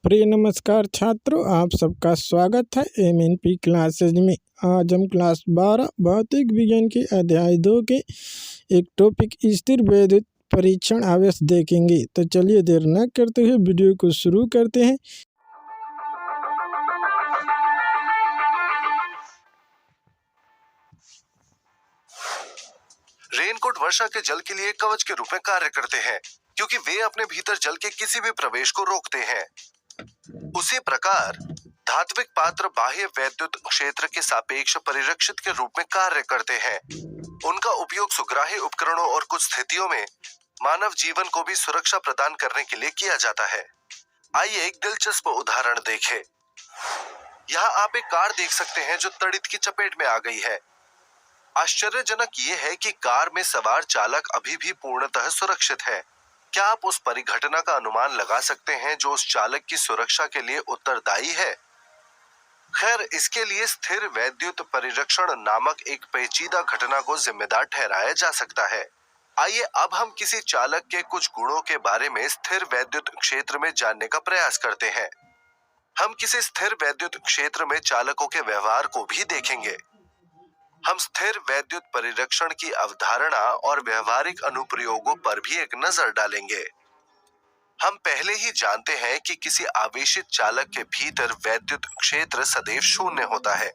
प्रिय नमस्कार छात्रों, आप सबका स्वागत है एमएनपी क्लासेज में। आज हम क्लास 12 भौतिक विज्ञान के अध्याय 2 के एक टॉपिक स्थिर वैद्युत परीक्षण आवेश देखेंगे। तो चलिए देर न करते हुए वीडियो को शुरू करते हैं। रेनकोट वर्षा के जल के लिए कवच के रूप में कार्य करते हैं, क्योंकि वे अपने भीतर जल के किसी भी प्रवेश को रोकते हैं। उसी प्रकार धात्विक पात्र बाह्य वैद्युत क्षेत्र के सापेक्ष परिरक्षित के रूप में कार्य करते हैं। उनका उपयोग सुग्राही उपकरणों और कुछ स्थितियों में मानव जीवन को भी सुरक्षा प्रदान करने के लिए किया जाता है। आइए एक दिलचस्प उदाहरण देखें। यहाँ आप एक कार देख सकते हैं जो तड़ित की चपेट में आ गई है। आश्चर्यजनक ये है कि कार में सवार चालक अभी भी पूर्णतः सुरक्षित है। क्या आप उस परिघटना का अनुमान लगा सकते हैं जो उस चालक की सुरक्षा के लिए उत्तरदायी है? खैर, इसके लिए स्थिर वैद्युत परिरक्षण नामक एक पेचीदा घटना को जिम्मेदार ठहराया जा सकता है। आइए अब हम किसी चालक के कुछ गुणों के बारे में स्थिर वैद्युत क्षेत्र में जानने का प्रयास करते हैं। हम किसी स्थिर वैद्युत क्षेत्र में चालकों के व्यवहार को भी देखेंगे। हम स्थिर वैद्युत परिरक्षण की अवधारणा और व्यवहारिक अनुप्रयोगों पर भी एक नजर डालेंगे। हम पहले ही जानते हैं कि किसी आवेशित चालक के भीतर वैद्युत क्षेत्र सदैव शून्य होता है।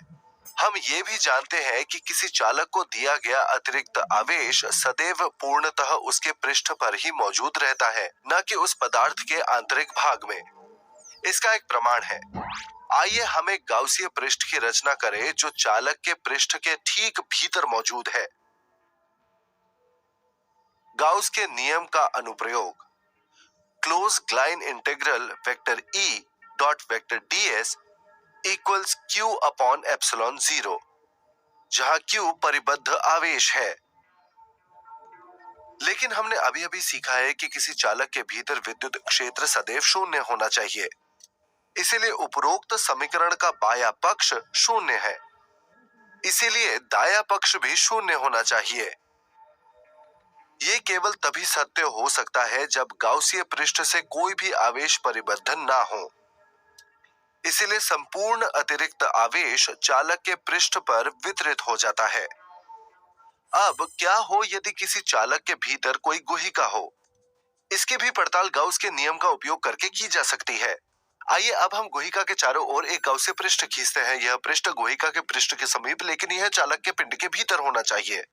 हम ये भी जानते हैं कि किसी चालक को दिया गया अतिरिक्त आवेश सदैव पूर्णतः उसके पृष्ठ पर ही मौजूद रहता है, न कि उस पदार्थ के आंतरिक भाग में। इसका एक प्रमाण है। आइए हम एक गाउसीय पृष्ठ की रचना करें जो चालक के पृष्ठ के ठीक भीतर मौजूद है। गाउस के नियम का अनुप्रयोग। Close line integral vector E dot vector ds equals q upon epsilon 0, जहां q परिबद्ध आवेश है। लेकिन हमने अभी अभी सीखा है कि किसी चालक के भीतर विद्युत क्षेत्र सदैव शून्य होना चाहिए। इसीलिए उपरोक्त समीकरण का बायां पक्ष शून्य है। इसीलिए दायां पक्ष भी शून्य होना चाहिए। ये केवल तभी सत्य हो सकता है जब गाउसीय पृष्ठ से कोई भी आवेश परिबद्ध ना हो। इसीलिए संपूर्ण अतिरिक्त आवेश चालक के पृष्ठ पर वितरित हो जाता है। अब क्या हो यदि किसी चालक के भीतर कोई गुहिका हो? इसकी भी पड़ताल गाउस के नियम का उपयोग करके की जा सकती है। आइए अब हम गुहिका के चारों ओर एक गाउसीय पृष्ठ खींचते हैं। यह पृष्ठ गुहिका के पृष्ठ के समीप, लेकिन यह चालक के पिंड के भीतर होना चाहिए।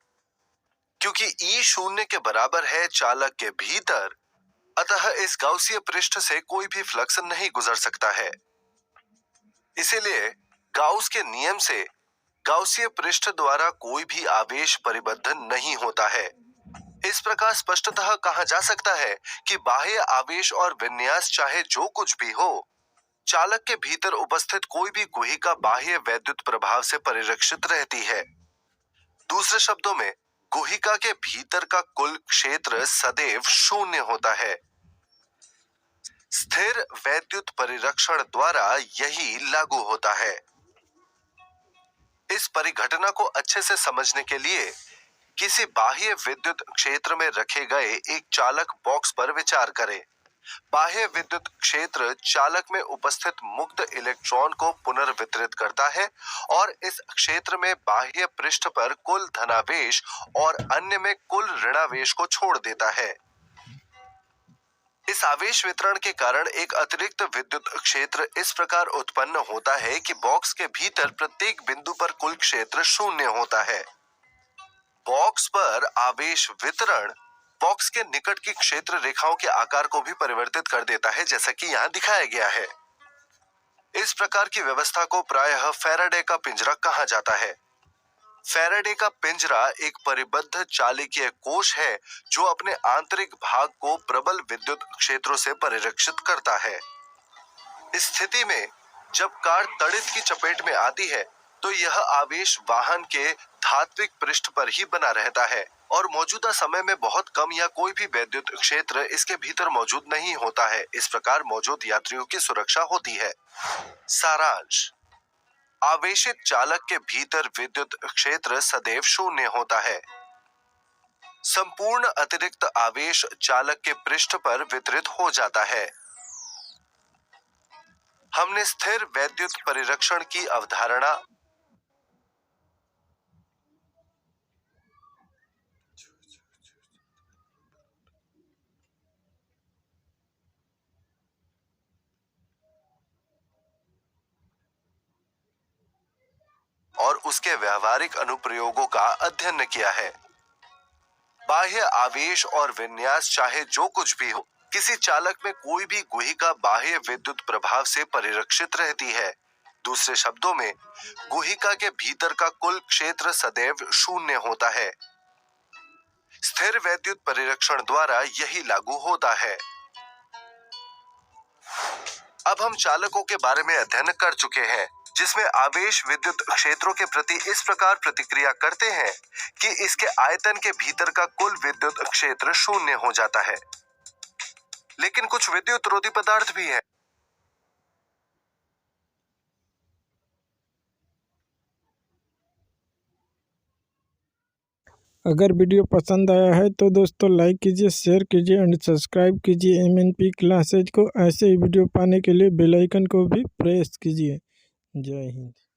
क्योंकि ई शून्य के बराबर है चालक के भीतर, अतः इस गाउसीय पृष्ठ से कोई भी फ्लक्स नहीं गुजर सकता है। इसीलिए गाउस के नियम से गाउसीय पृष्ठ द्वारा कोई भी आवेश परिबद्ध नहीं होता है। इस प्रकार स्पष्टतः कहा जा सकता है कि बाह्य आवेश और विन्यास चाहे जो कुछ भी हो, चालक के भीतर उपस्थित कोई भी गुहिका बाह्य वैद्युत प्रभाव से परिरक्षित रहती है। दूसरे शब्दों में, गुहिका के भीतर का कुल क्षेत्र सदैव शून्य होता है। स्थिर वैद्युत परिरक्षण द्वारा यही लागू होता है। इस परिघटना को अच्छे से समझने के लिए किसी बाह्य विद्युत क्षेत्र में रखे गए एक चालक बॉक्स पर विचार करें। बाह्य विद्युत क्षेत्र चालक में उपस्थित मुक्त इलेक्ट्रॉन को पुनर्वितरित करता है और इस क्षेत्र में बाह्य पृष्ठ पर कुल धनावेश और अन्य में कुल ऋणावेश को छोड़ देता है। इस आवेश वितरण के कारण एक अतिरिक्त विद्युत क्षेत्र इस प्रकार उत्पन्न होता है कि बॉक्स के भीतर प्रत्येक बिंदु पर कुल क्षेत्र शून्य होता है। बॉक्स पर आवेश वितरण बॉक्स के निकट की क्षेत्र रेखाओं के आकार को भी परिवर्तित कर देता है, जैसा कि यहाँ दिखाया गया है। इस प्रकार की व्यवस्था को प्रायः फैराडे का पिंजरा कहा जाता है। फैराडे का पिंजरा एक परिबद्ध चालकीय कोश है जो अपने आंतरिक भाग को प्रबल विद्युत क्षेत्रों से परिरक्षित करता है। इस स्थिति में जब कार तड़ित की चपेट में आती है तो यह आवेश वाहन के धात्विक पृष्ठ पर ही बना रहता है और मौजूदा समय में बहुत कम या कोई भी वैद्युत क्षेत्र इसके भीतर मौजूद नहीं होता है। इस प्रकार मौजूद यात्रियों की सुरक्षा होती है। सारांश: आवेशित चालक के भीतर विद्युत क्षेत्र सदैव शून्य होता है। संपूर्ण अतिरिक्त आवेश चालक के पृष्ठ पर वितरित हो जाता है। हमने स्थिर वैद्युत परिरक्षण की अवधारणा और उसके व्यावहारिक अनुप्रयोगों का अध्ययन किया है। बाह्य आवेश और विन्यास चाहे जो कुछ भी हो, किसी चालक में कोई भी गुहिका बाह्य विद्युत प्रभाव से परिरक्षित रहती है। दूसरे शब्दों में, गुहिका के भीतर का कुल क्षेत्र सदैव शून्य होता है। स्थिर वैद्युत परिरक्षण द्वारा यही लागू होता है। अब हम चालकों के बारे में अध्ययन कर चुके हैं, जिसमें आवेश विद्युत क्षेत्रों के प्रति इस प्रकार प्रतिक्रिया करते हैं कि इसके आयतन के भीतर का कुल विद्युत क्षेत्र शून्य हो जाता है। लेकिन कुछ विद्युत रोधी पदार्थ भी हैं। अगर वीडियो पसंद आया है तो दोस्तों लाइक कीजिए, शेयर कीजिए एंड सब्सक्राइब कीजिए MNP क्लासेज को। ऐसे ही वीडियो पाने के लिए बेल आइकन को भी प्रेस कीजिए। जय हिंद।